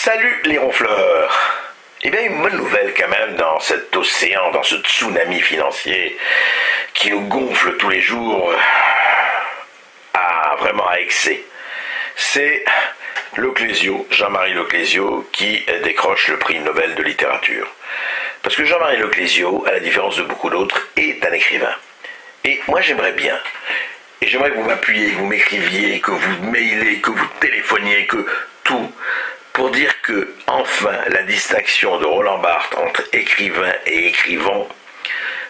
Salut les ronfleurs. Eh bien, une bonne nouvelle quand même dans cet océan, dans ce tsunami financier qui nous gonfle tous les jours vraiment à excès. C'est Leclésio, Jean-Marie Leclésio, qui décroche le prix Nobel de littérature. Parce que Jean-Marie Leclésio, à la différence de beaucoup d'autres, est un écrivain. Et moi j'aimerais bien, et j'aimerais que vous m'appuyiez, que vous m'écriviez, que vous mailiez, que vous téléphoniez, que tout, pour dire que, enfin, la distinction de Roland Barthes entre écrivain et écrivant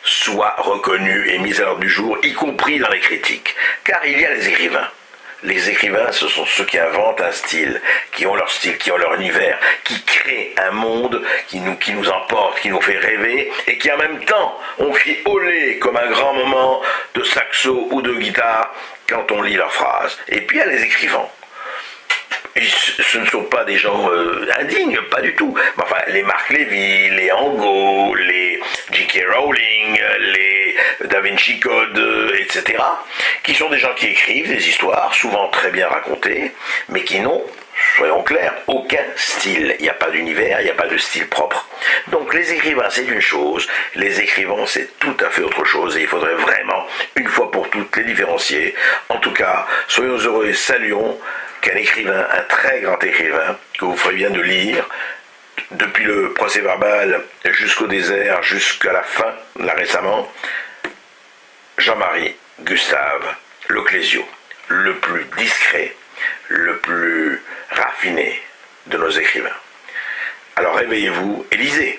soit reconnue et mise à l'ordre du jour, y compris dans les critiques. Car il y a les écrivains. Les écrivains, ce sont ceux qui inventent un style, qui ont leur style, qui ont leur univers, qui créent un monde qui nous emporte, qui nous fait rêver, et qui en même temps, on crie olé comme un grand moment de saxo ou de guitare quand on lit leurs phrases. Et puis il y a les écrivains. Ce ne sont pas des gens indignes, pas du tout. Enfin, les Marc Lévy, les Angot, les J.K. Rowling, les Da Vinci Code, etc., qui sont des gens qui écrivent des histoires, souvent très bien racontées, mais qui n'ont, soyons clairs, aucun style. Il n'y a pas d'univers, il n'y a pas de style propre. Donc les écrivains, c'est une chose, les écrivains, c'est tout à fait autre chose, et il faudrait vraiment, une fois pour toutes, les différencier. En tout cas, soyons heureux et saluons qu'un écrivain, un très grand écrivain, que vous ferez bien de lire, depuis le procès-verbal jusqu'au désert, jusqu'à la fin, là récemment, Jean-Marie Gustave Leclésio, le plus discret, le plus raffiné de nos écrivains. Alors réveillez-vous et lisez.